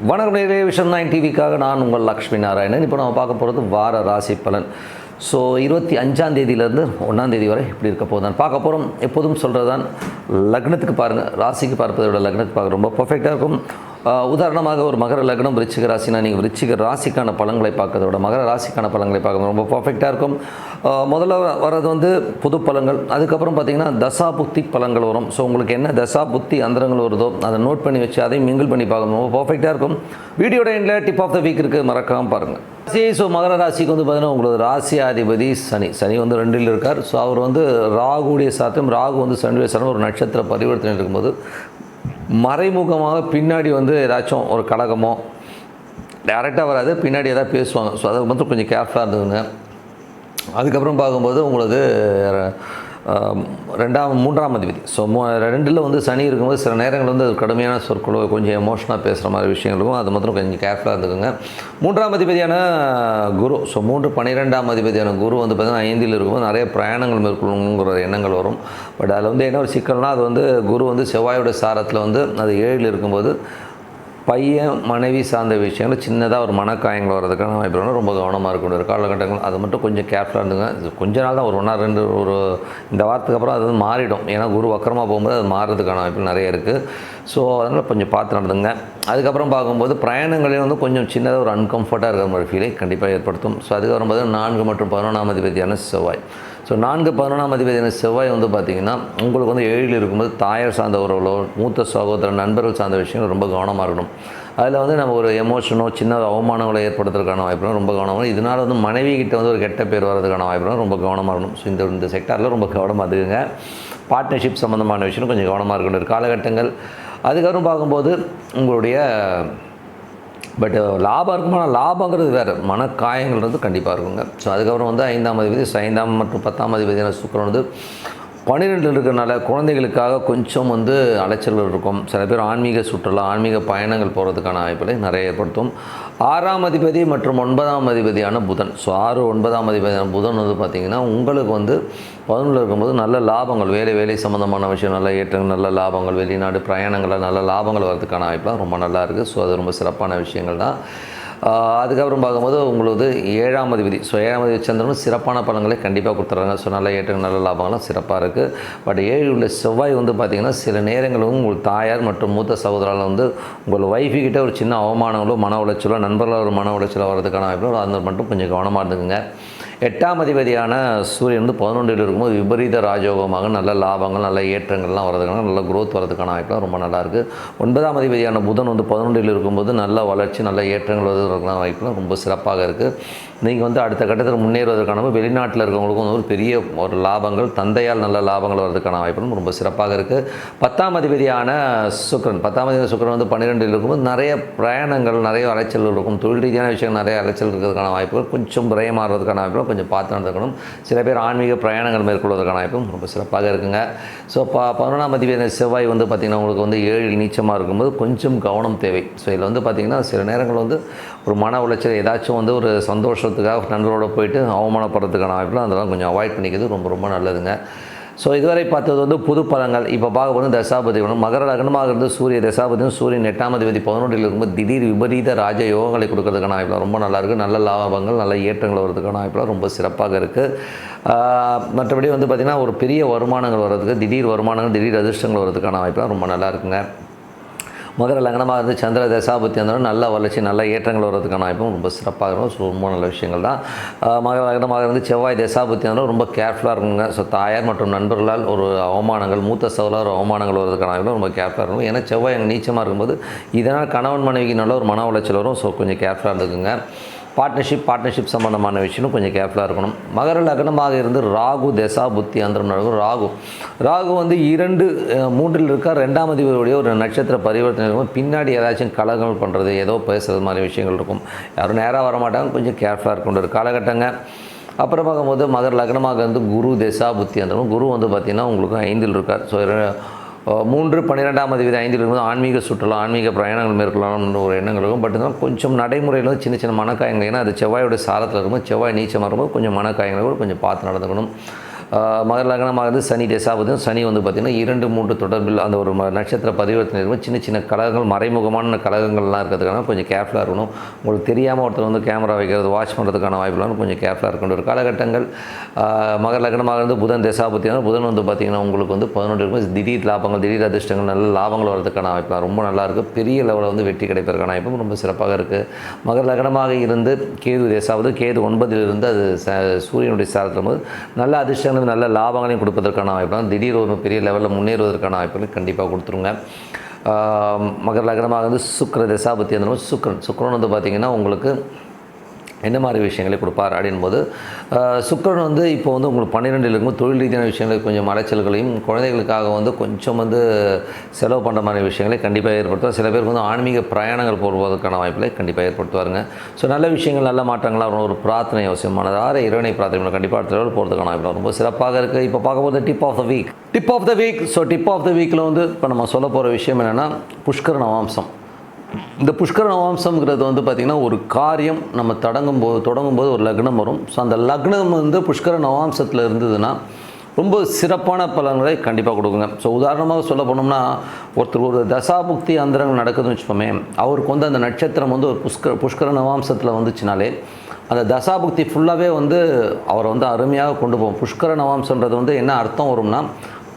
வணக்கம் நேயர்களே, விஷன் 9 டிவிக்காக நான் உங்கள் லக்ஷ்மி நாராயணன். இப்போ நம்ம பார்க்க போகிறது வார ராசி பலன். ஸோ 25ஆம் தேதியிலேருந்து 1ஆம் தேதி வரை இப்படி இருக்க போதுதான் பார்க்க போகிறோம். எப்போதும் சொல்கிறது தான், லக்னத்துக்கு பாருங்கள், ராசிக்கு பார்ப்பதை விட லக்னத்துக்கு பார்க்க ரொம்ப பர்ஃபெக்டாக இருக்கும். உதாரணமாக ஒரு மகர லக்னம் விருச்சிக ராசினா நீங்கள் விருச்சிக ராசிக்கான பலன்களை பார்க்கறத விட மகர ராசிக்கான பலன்களை பார்க்கறது ரொம்ப பர்ஃபெக்டாக இருக்கும். முதல்ல வர்றது வந்து பொது பலன்கள், அதுக்கப்புறம் பார்த்திங்கன்னா தசா புத்தி பலன்கள் வரும். ஸோ உங்களுக்கு என்ன தசா புத்தி அந்தரங்கள் வருதோ அதை நோட் பண்ணி வச்சு அதையும் மிங்கிள் பண்ணி பார்க்கணும், ரொம்ப பர்ஃபெக்டாக இருக்கும். வீடியோட எண்டில் டிப் ஆஃப் த வீக் இருக்குது, மறக்காமல் பாருங்கள். ஸோ மகர ராசிக்கு வந்து பார்த்திங்கன்னா உங்களுக்கு ராசியாதிபதி சனி வந்து 2ல் இருக்கார். ஸோ அவர் வந்து ராகுடைய சாத்தியம், ராகு வந்து சனியுடைய சாத்தியம் ஒரு நட்சத்திர பரிவர்த்தனை இருக்கும்போது மறைமுகமாக பின்னாடி வந்து ஏதாச்சும் ஒரு கலகமோ டைரெக்டாக வராது, பின்னாடி எதாவது பேசுவாங்க. ஸோ அதை மட்டும் கொஞ்சம் கேர்ஃபுல்லாக இருந்ததுங்க. அதுக்கப்புறம் பார்க்கும்போது உங்களுக்கு 3ஆம் அதிபதி. ஸோ 2ல் வந்து சனி இருக்கும்போது சில நேரங்கள் வந்து கடுமையான சொற்களோ கொஞ்சம் எமோஷனாக பேசுகிற மாதிரி விஷயங்கள் இருக்கும், அது மட்டும் கொஞ்சம் கேர்ஃபுல்லாக இருந்துக்குங்க. 3ஆம் அதிபதியான குரு, ஸோ 12ஆம் அதிபதியான குரு வந்து பார்த்திங்கன்னா 5ல் இருக்கும்போது நிறைய பிரயாணங்கள் மேற்கொள்ளணுங்கிற எண்ணங்கள் வரும். பட் அதில் வந்து என்ன ஒரு சிக்கல்னால், அது வந்து குரு வந்து செவ்வாயோட சாரத்தில் வந்து அது 7ல் இருக்கும்போது பையன் மனைவி சார்ந்த விஷயங்கள் சின்னதாக ஒரு மனக்காயங்கள் வர்றதுக்கான வாய்ப்பு ரொம்ப கவனமாக இருக்கக்கூடிய காலகட்டங்கள். அது மட்டும் கொஞ்சம் கேர்ஃபுல்லாக இருந்துங்க. கொஞ்ச நாள் தான், ஒரு 1 2 இந்த வாரத்துக்கு அப்புறம் அது வந்து மாறிடும். ஏன்னா குரு வக்கரமாக போகும்போது அது மாறுறதுக்கான வாய்ப்பு நிறைய இருக்குது. ஸோ அதனால் கொஞ்சம் பார்த்து நடந்துங்க. அதுக்கப்புறம் பார்க்கும்போது பிரயாணங்களே வந்து கொஞ்சம் சின்னதாக ஒரு அன்கம்ஃபர்ட்டாக இருக்கிற மாதிரி ஃபீலை கண்டிப்பாக ஏற்படுத்தும். ஸோ அதுக்கப்புறம் பார்த்தீங்கன்னா 4 மற்றும் 11ஆம் அதிபதியான செவ்வாய். ஸோ 4 11ஆம் அதிபதியான செவ்வாய் வந்து பார்த்திங்கன்னா உங்களுக்கு வந்து 7ல் இருக்கும்போது தாயார் சார்ந்த உறவுகளோ மூத்த சகோதரர் நண்பர்கள் சார்ந்த விஷயங்கள் ரொம்ப கவனமாக இருக்கணும். அதில் வந்து நம்ம ஒரு எமோஷனோ சின்ன அவமானங்களை ஏற்படுத்துறதுக்கான வாய்ப்புகளும் ரொம்ப கவனமாக. இதனால் வந்து மனைவி கிட்ட வந்து ஒரு கெட்ட பேர் வர்றதுக்கான வாய்ப்புகளும் ரொம்ப கவனமாக இருக்கணும். ஸோ இந்த செக்டாரில் ரொம்ப கவனமாக இருக்குங்க. பார்ட்னர்ஷிப் சம்மந்தமான விஷயம் கொஞ்சம் கவனமாக இருக்கணும் காலகட்டங்கள். அதுக்கப்புறம் பார்க்கும்போது உங்களுடைய லாபம் இருக்குமா, லாபங்கிறது வேறு, மனக்காயங்கள் வந்து கண்டிப்பாக இருக்குங்க. ஸோ அதுக்கப்புறம் வந்து 5ஆம் அதிபதி 5ஆம் மற்றும் 10ஆம் அதிபதியான சுக்கிரன் வந்து 12ல் இருக்கிறனால குழந்தைகளுக்காக கொஞ்சம் வந்து அலைச்சல்கள் இருக்கும். சில பேர் ஆன்மீக சுற்றுலா ஆன்மீக பயணங்கள் போகிறதுக்கான வாய்ப்புகளை நிறைய ஏற்படுத்தும். 6ஆம் அதிபதி மற்றும் 9ஆம் அதிபதியான புதன். ஸோ 6 9ஆம் அதிபதியான புதன் வந்து பார்த்திங்கன்னா உங்களுக்கு வந்து 11ல் இருக்கும்போது நல்ல லாபங்கள், வேலை சம்மந்தமான விஷயம் நல்ல ஏற்றங்கள், நல்ல லாபங்கள், வெளிநாடு பிரயாணங்களில் நல்ல லாபங்கள் வர்றதுக்கான வாய்ப்புலாம் ரொம்ப நல்லா இருக்குது. ஸோ அது ரொம்ப சிறப்பான விஷயங்கள் தான். அதுக்கப்புறம் பார்க்கும்போது உங்களுக்கு 7ஆம் அதிபதி, ஸோ 7ஆம் அதிபதி சந்திரனும் சிறப்பான பலன்களை கண்டிப்பாக கொடுத்துட்றாங்க. ஸோ நல்ல ஏற்றங்கள் நல்ல லாபங்கள்லாம் சிறப்பாக இருக்குது. பட் 7ல் உள்ள செவ்வாய் வந்து பார்த்திங்கன்னா சில நேரங்களும் உங்கள் தாயார் மற்றும் மூத்த சகோதரால் வந்து உங்கள் ஒய்ஃபுக்கிட்ட ஒரு சின்ன அவமானங்களோ மன உளைச்சலோ நண்பர்களால் ஒரு மன உளைச்சலோ வர்றதுக்கான வாய்ப்புகளோ அது மட்டும் கொஞ்சம் கவனமாக இருந்துக்குங்க. 8ஆம் அதிபதியான சூரியன் வந்து 11ல் இருக்கும்போது விபரீத ராஜயோகமாக நல்ல லாபங்கள் நல்ல ஏற்றங்கள்லாம் வர்றதுக்கான நல்ல குரோத் வரதுக்கான வாய்ப்புலாம் ரொம்ப நல்லாயிருக்கு. 9ஆம் அதிபதியான புதன் வந்து 11ல் இருக்கும்போது நல்ல வளர்ச்சி நல்ல ஏற்றங்கள் வருவதற்கான வாய்ப்புலாம் ரொம்ப சிறப்பாக இருக்குது. நீங்கள் வந்து அடுத்த கட்டத்தில் முன்னேறுவதற்கான வெளிநாட்டில் இருக்கிறவங்களுக்கும் ஒரு பெரிய ஒரு லாபங்கள், தந்தையால் நல்ல லாபங்கள் வர்றதுக்கான வாய்ப்புகளும் ரொம்ப சிறப்பாக இருக்குது. 10ஆம் அதிபதியான சுக்கிரன், 10ஆம் அதிபதி சுக்கிரன் வந்து 12ல் இருக்கும்போது நிறைய பிரயாணங்கள் நிறைய அலைச்சல் இருக்கும், தொழில் ரீதியான விஷயங்கள் நிறைய அலைச்சல் இருக்கிறதுக்கான வாய்ப்புகள், கொஞ்சம் பிரயமாறுறதுக்கான வாய்ப்புகள் கொஞ்சம் பார்த்து நடந்துக்கணும். சில பேர் ஆன்மீக பிரயாணங்கள் மேற்கொள்வதற்கான வாய்ப்பும் ரொம்ப சிறப்பாக இருக்குங்க. ஸோ 11ஆம் அதிபதியான செவ்வாய் வந்து பார்த்திங்கன்னா உங்களுக்கு வந்து 7ல் நீச்சமாக இருக்கும்போது கொஞ்சம் கவனம் தேவை. ஸோ இதில் வந்து பார்த்திங்கன்னா சில நேரங்கள் வந்து ஒரு மன உளைச்சல் ஏதாச்சும் வந்து ஒரு சந்தோஷத்துக்காக நண்பரோடு போயிட்டு அவமானப்படுறதுக்கான வாய்ப்புலாம் அதெல்லாம் கொஞ்சம் அவாய்ட் பண்ணிக்கிறது ரொம்ப ரொம்ப நல்லதுங்க. ஸோ இதுவரை பார்த்தது வந்து புது பலங்கள். இப்போ பார்க்க போது தசாபதி வேணும். மகர லக்னமாக இருந்து சூரிய தசாபதியும் சூரியன் 8ஆம் அதிபதி 11ல் இருக்கும்போது திடீர் விபரீத ராஜ யோகங்களை கொடுக்கறதுக்கான வாய்ப்புலாம் ரொம்ப நல்லாயிருக்கு. நல்ல லாபங்கள் நல்ல ஏற்றங்கள் வர்றதுக்கான வாய்ப்புலாம் ரொம்ப சிறப்பாக இருக்குது. மற்றபடி வந்து பார்த்திங்கன்னா ஒரு பெரிய வருமானங்கள் வர்றதுக்கு, திடீர் வருமானங்கள் திடீர் அதிர்ஷ்டங்கள் வர்றதுக்கான வாய்ப்புலாம் ரொம்ப நல்லா இருக்குங்க. மகர லக்னமாக இருந்து சந்திர தசாபத்தி இருந்தாலும் நல்ல வளர்ச்சி நல்ல ஏற்றங்கள் வர்றதுக்கான வாய்ப்பும் ரொம்ப சிறப்பாக இருக்கும். ஸோ ரொம்ப நல்ல விஷயங்கள் தான். மகர லக்னமாக இருந்து செவ்வாய் தசாபத்தி இருந்தாலும் ரொம்ப கேர்ஃபுல்லாக இருக்குங்க. ஸோ தாயார் மற்றும் நண்பர்களால் ஒரு அவமானங்கள் மூத்த சகோதரர் ஒரு அவமானங்கள் வர்றதுக்கான வாய்ப்பு ரொம்ப கேர்ஃபுல்லாக இருக்கும். ஏன்னா செவ்வாய் அங்கே நீச்சமாக இருக்கும்போது இதனால் கணவன் மனைவிக்கு நல்ல ஒரு மன உளைச்சல் வரும். ஸோ கொஞ்சம் கேர்ஃபுல்லாக இருந்துக்குங்க. பார்ட்னர்ஷிப் சம்மந்தமான விஷயம் கொஞ்சம் கேர்ஃபுல்லாக இருக்கணும். மகர லக்னமாக இருந்து ராகு தசா புத்தி அந்தரம் நடக்கும். ராகு வந்து 3ல் இருக்கார். 2ஆம் அதிபதியுடைய ஒரு நட்சத்திர பரிவர்த்தனை இருக்கும். பின்னாடி ஏதாச்சும் கலகங்கள் பண்ணுறது ஏதோ பேசுகிறது மாதிரி விஷயங்கள் இருக்கும். யாரும் நேராக வரமாட்டாங்க, கொஞ்சம் கேர்ஃபுல்லாக இருக்கின்ற ஒரு காலகட்டங்க. அப்புறம் பார்க்கும்போது மகர லக்னமாக இருந்து குரு தசா புத்தி அந்தரம். குரு வந்து பார்த்திங்கன்னா உங்களுக்கு 5ல் இருக்கார். ஸோ 3 12ஆம் அதிபதி 5ல் இருக்கும்போது ஆன்மீக சுற்றுலா ஆன்மீக பிரயாணங்கள் மேற்கொள்ளலாம்னு ஒரு எண்ணங்கள் இருக்கும். பட் இருந்தாலும் கொஞ்சம் நடைமுறையில் வந்து சின்ன மனக்காயங்கள், ஏன்னா அது செவ்வாயோட சாரத்தில் இருக்கும்போது செவ்வாய் நீச்சமாக இருக்கும்போது கொஞ்சம் மனக்காயங்களை கூட கொஞ்சம் பார்த்து நடந்துக்கணும். மகர லக்னமாகிறது சனி தசாபதியும் சனி வந்து பார்த்திங்கன்னா 2-3 தொடர்பில் அந்த ஒரு நட்சத்திர பரிவர்த்தனை இருக்கும். சின்ன சின்ன கலகங்கள், மறைமுகமான கலகங்கள்லாம் இருக்கிறதுக்கான கொஞ்சம் கேர்ஃபுல்லாக இருக்கணும். உங்களுக்கு தெரியாமல் ஒருத்தர் வந்து கேமரா வைக்கிறது, வாட்ச் பண்ணுறதுக்கான வாய்ப்புலாம் கொஞ்சம் கேர்ஃபுல்லாக இருக்கணும். ஒரு காலகட்டங்கள் மகர லக்னமாகிறது புதன் தசாபதியான புதன் வந்து பார்த்திங்கன்னா உங்களுக்கு வந்து 11 இருக்கும். திடீர் லாபங்கள், திடீர் அதிர்ஷ்டங்கள், நல்ல லாபங்கள் வரதுக்கான வாய்ப்புலாம் ரொம்ப நல்லாயிருக்கு. பெரிய லெவலில் வந்து வெற்றி கிடைப்பதற்கான வாய்ப்பும் ரொம்ப சிறப்பாக இருக்குது. மகர லக்னமாக இருந்து கேது தசாபதி கேது 9 இருந்து அது சூரியனுடைய சாரத்தில் போது நல்ல அதிர்ஷ்டங்கள், நல்ல லாபங்களையும் கொடுப்பதற்கான வாய்ப்புலாம், திடீர் ஒரு பெரிய லெவலில் முன்னேறுவதற்கான வாய்ப்புகளை கண்டிப்பாக கொடுத்துருங்க. மகர லக்னமாக வந்து சுக்கிர தசாபதி அந்த சுக்கிரன் வந்து பார்த்திங்கன்னா உங்களுக்கு என்ன மாதிரி விஷயங்களை கொடுப்பார் அப்படின்போது சுக்கிரன் வந்து இப்போ வந்து உங்களுக்கு 12 இருக்கும்போது தொழில் ரீதியான விஷயங்களுக்கு கொஞ்சம் அலைச்சல்களையும், குழந்தைகளுக்காக வந்து கொஞ்சம் வந்து செலவு பண்ணுற மாதிரி விஷயங்களை கண்டிப்பாக ஏற்படுத்துவார். சில பேருக்கு வந்து ஆன்மீக பிரயாணங்கள் போடுவதற்கான வாய்ப்புகளை கண்டிப்பாக ஏற்படுத்துவாருங்க. ஸோ நல்ல விஷயங்கள், நல்ல மாற்றங்களாக வரும். ஒரு பிரார்த்தனை அவசியமானதாக இறைவனை பிரார்த்தனை கண்டிப்பாக அடுத்த லெவல் போகிறதுக்கான வாய்ப்பு ரொம்ப சிறப்பாக இருக்குது. இப்போ பார்க்கும்போது dip of the week. So dip of the வீக்கில் வந்து இப்போ நம்ம சொல்ல போகிற விஷயம் என்னென்னா புஷ்கர நவாம்சம். இந்த புஷ்கர நவாம்சம்ங்கிறது வந்து பார்த்திங்கன்னா ஒரு காரியம் நம்ம தொடங்கும்போது ஒரு லக்னம் வரும். ஸோ அந்த லக்னம் வந்து புஷ்கர நவாம்சத்தில் இருந்ததுன்னா ரொம்ப சிறப்பான பலன்களை கண்டிப்பாக கொடுக்குங்க. ஸோ உதாரணமாக சொல்ல போனோம்னா ஒருத்தர் ஒரு தசாபுக்தி அந்தரங்கள் நடக்குதுன்னு வச்சுப்போமே, அவருக்கு வந்து அந்த நட்சத்திரம் வந்து ஒரு புஷ்கர நவாம்சத்தில் வந்துச்சுனாலே அந்த தசாபுக்தி ஃபுல்லாகவே வந்து அவரை வந்து அருமையாக கொண்டு போகும். புஷ்கர நவாம்சன்றது வந்து என்ன அர்த்தம் வரும்னா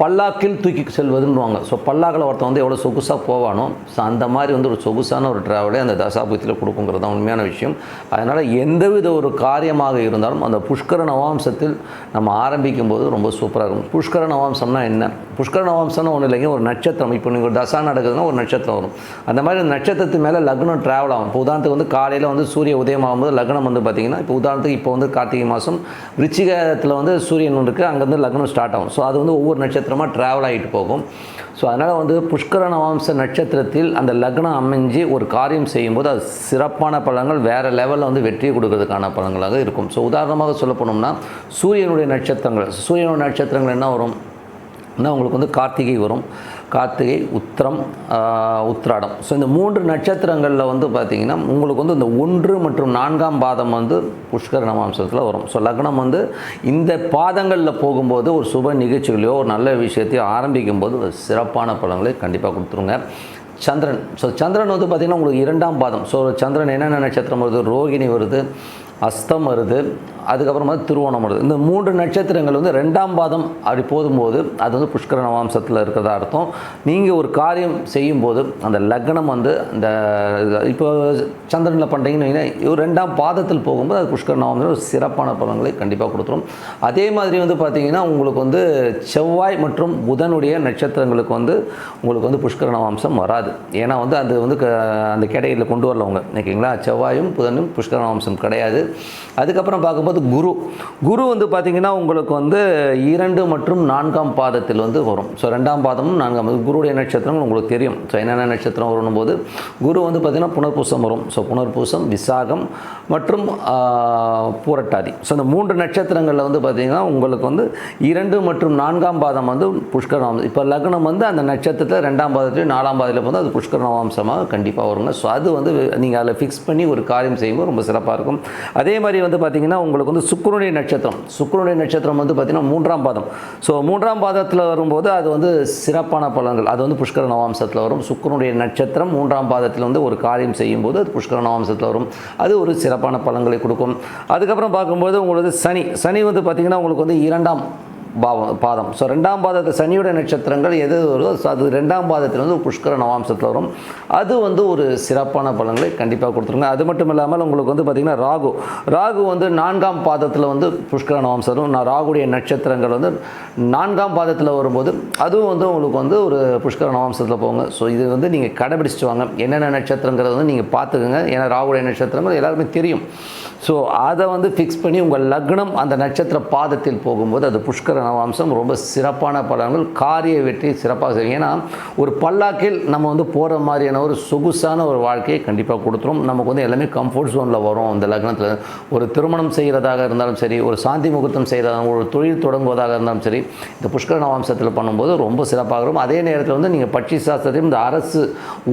பல்லாக்கில் தூக்கி செல்வதுன்னுவாங்க. ஸோ பல்லாக்கில் ஒருத்தன் வந்து எவ்வளோ சொகுசாக போவானோ, ஸோ அந்த மாதிரி வந்து ஒரு சொகுசான ஒரு ட்ராவலே அந்த தசாபுக்தியில் கொடுக்குங்கிறது தான் உண்மையான விஷயம். அதனால் எந்தவித ஒரு காரியமாக இருந்தாலும் அந்த புஷ்கர நவாம்சத்தில் நம்ம ஆரம்பிக்கும் போது ரொம்ப சூப்பராக இருக்கும். புஷ்கர நவாம்சம்னா என்ன? புஷ்கர நவாம்சம்னா ஒன்றும் இல்லைங்க, ஒரு நட்சத்திரம். இப்போ நீங்கள் ஒரு தசா நடக்குதுன்னா ஒரு நட்சத்திரம் வரும். அந்த மாதிரி நட்சத்திரத்து மேலே லக்னம் ட்ராவல் ஆகும். இப்போ உதாரணத்துக்கு வந்து காலையில் வந்து சூரிய உதயம் ஆகும்போது லக்னம் வந்து பார்த்திங்கன்னா, இப்போ உதாரணத்துக்கு இப்போ வந்து கார்த்திகை மாதம் விருச்சிகத்தில் வந்து சூரியன் இருக்குது, அங்கேருந்து லக்னம் ஸ்டார்ட் ஆகும். ஸோ அது வந்து ஒவ்வொரு நட்சத்திரமாக ட்ராவல் ஆகிட்டு போகும். ஸோ அதனால் வந்து புஷ்கர நவாம்ச நட்சத்திரத்தில் அந்த லக்னம் அமைஞ்சு ஒரு காரியம் செய்யும்போது அது சிறப்பான பலன்கள் வேறு லெவலில் வந்து வெற்றியை கொடுக்கறதுக்கான பலன்களாக இருக்கும். ஸோ உதாரணமாக சொல்ல போனோம்னா சூரியனுடைய நட்சத்திரங்கள் என்ன வரும்? உங்களுக்கு வந்து கார்த்திகை வரும், கார்த்திகை, உத்திரம், உத்திராடம். ஸோ இந்த 3 நட்சத்திரங்களில் வந்து பார்த்திங்கன்னா உங்களுக்கு வந்து இந்த 1 மற்றும் 4ஆம் பாதம் வந்து புஷ்கர நவாம்சத்தில் வரும். ஸோ லக்னம் வந்து இந்த பாதங்களில் போகும்போது ஒரு சுப நிகழ்ச்சிகளையோ ஒரு நல்ல விஷயத்தையோ ஆரம்பிக்கும் போது ஒரு சிறப்பான பலன்களை கண்டிப்பாக கொடுத்துருங்க. சந்திரன் வந்து பார்த்திங்கன்னா உங்களுக்கு 2ஆம் பாதம். ஸோ சந்திரன் என்னென்ன நட்சத்திரம் வருது? ரோகிணி வருது, அஸ்தம் வருது, அதுக்கப்புறமா திருவோணம் வருது. இந்த 3 நட்சத்திரங்கள் வந்து 2ஆம் பாதம் அப்படி போகும்போது அது வந்து புஷ்கர நவாம்சத்தில் இருக்கிறதா அர்த்தம். நீங்கள் ஒரு காரியம் செய்யும்போது அந்த லக்னம் வந்து இந்த இப்போ சந்திரனில் பண்ணுறீங்கன்னு இவர் 2ஆம் பாதத்தில் போகும்போது அது புஷ்கர நவாம்சம் ஒரு சிறப்பான பலன்களை கண்டிப்பாக கொடுத்துரும். அதே மாதிரி வந்து பார்த்திங்கன்னா உங்களுக்கு வந்து செவ்வாய் மற்றும் புதனுடைய நட்சத்திரங்களுக்கு வந்து உங்களுக்கு வந்து புஷ்கர நவாம்சம் வராது. ஏன்னா வந்து அது வந்து அந்த கேட்டகரியில் கொண்டு வரலவங்க, ஓகேங்களா? செவ்வாயும் புதனும் புஷ்கர நவாம்சம் கிடையாது. அதுக்கப்புறம் பார்க்கும்போது குரு வந்து பார்த்திங்கன்னா உங்களுக்கு வந்து 2 மற்றும் 4ஆம் பாதத்தில் வந்து வரும். ஸோ 2ஆம் பாதமும் 4ஆம் பாதம் குருடைய நட்சத்திரங்கள் உங்களுக்கு தெரியும். ஸோ என்னென்ன நட்சத்திரம் வரும்போது குரு வந்து பார்த்திங்கன்னா புனர்பூசம் வரும். ஸோ புனர்பூசம், விசாகம் மற்றும் பூரட்டாதி. ஸோ இந்த 3 நட்சத்திரங்களில் வந்து பார்த்திங்கன்னா உங்களுக்கு வந்து 2 மற்றும் 4ஆம் பாதம் வந்து புஷ்கர நவாம்சம். இப்போ லக்னம் வந்து அந்த நட்சத்திரத்தில் 2ஆம் பாதத்துலேயும் 4ஆம் பாதத்தில் வந்து அது புஷ்கர நவாம்சமாக கண்டிப்பாக வருங்க. ஸோ அது வந்து நீங்கள் அதில் ஃபிக்ஸ் பண்ணி ஒரு காரியம் செய்யும்போது ரொம்ப சிறப்பாக இருக்கும். அதே மாதிரி வந்து பார்த்திங்கன்னா உங்களுக்கு வந்து சுக்கிரனுடைய நட்சத்திரம் வந்து பார்த்திங்கன்னா 3ஆம் பாதம். ஸோ 3ஆம் பாதத்தில் வரும்போது அது வந்து சிறப்பான பலன்கள், அது வந்து புஷ்கர நவாம்சத்தில் வரும். சுக்கிரனுடைய நட்சத்திரம் 3ஆம் பாதத்தில் வந்து ஒரு காரியம் செய்யும்போது அது புஷ்கர நவாம்சத்தில் வரும். அது ஒரு சிறப்பான பலன்களை கொடுக்கும். அதுக்கப்புறம் பார்க்கும்போது உங்களுக்கு சனி வந்து பார்த்திங்கன்னா உங்களுக்கு வந்து 2ஆம் பாதம். ஸோ 2ஆம் பாதத்தில் சனியோட நட்சத்திரங்கள் எது வருதோ அது 2ஆம் பாதத்தில் வந்து புஷ்கர நவாம்சத்தில் வரும். அது வந்து ஒரு சிறப்பான பலன்களை கண்டிப்பாக கொடுத்துருங்க. அது மட்டும் இல்லாமல் உங்களுக்கு வந்து பார்த்திங்கன்னா ராகு வந்து 4ஆம் பாதத்தில் வந்து புஷ்கர நவாம்சம் வரும். ராகுடைய நட்சத்திரங்கள் வந்து 4ஆம் பாதத்தில் வரும்போது அதுவும் வந்து உங்களுக்கு வந்து ஒரு புஷ்கர நவாம்சத்தில் போங்க. ஸோ இது வந்து நீங்கள் கடைபிடிச்சிட்டு வாங்க. என்னென்ன நட்சத்திரங்கிறத வந்து நீங்கள் பார்த்துக்கோங்க. ஏன்னா ராகுடைய நட்சத்திரங்கள் எல்லாருமே தெரியும். ஸோ அதை வந்து ஃபிக்ஸ் பண்ணி உங்கள் லக்னம் அந்த நட்சத்திர பாதத்தில் போகும்போது அது புஷ்கர நவாம்சம் ரொம்ப சிறப்பான பலன்கள், காரிய வெற்றி சிறப்பாக செய்யும். ஏன்னா ஒரு பல்லாக்கில் நம்ம வந்து போகிற மாதிரியான ஒரு சொகுசான ஒரு வாழ்க்கையை கண்டிப்பாக கொடுத்துரும். நமக்கு வந்து எல்லாமே கம்ஃபர்ட் ஜோனில் வரும். அந்த லக்னத்தில் ஒரு திருமணம் செய்கிறதாக இருந்தாலும் சரி, ஒரு சாந்தி முகூர்த்தம் செய்கிறதாக, ஒரு தொழில் தொடங்குவதாக இருந்தாலும் சரி, இந்த புஷ்கர நவாம்சத்தில் பண்ணும்போது ரொம்ப சிறப்பாக இருக்கும். அதே நேரத்தில் வந்து நீங்கள் பட்சி சாஸ்திரத்தையும் இந்த அரசு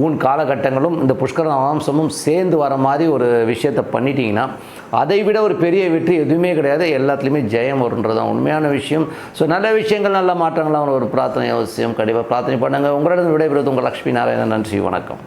ஊன் காலகட்டங்களும் இந்த புஷ்கர நவாம்சமும் சேர்ந்து வர மாதிரி ஒரு விஷயத்தை பண்ணிட்டீங்கன்னா அதை விட ஒரு பெரிய வெற்றி எதுவுமே கிடையாது. எல்லாத்துலேயுமே ஜெயம் வருன்றதான் உண்மையான விஷயம். ஸோ நல்ல விஷயங்கள், நல்ல மாற்றங்கள்லாம் ஒரு பிரார்த்தனை அவசியம். கண்டிப்பாக பிரார்த்தனை பண்ணுங்கள். உங்களிடம் விடைபெறுவது உங்கள் லக்ஷ்மி நாராயணன். நன்றி, வணக்கம்.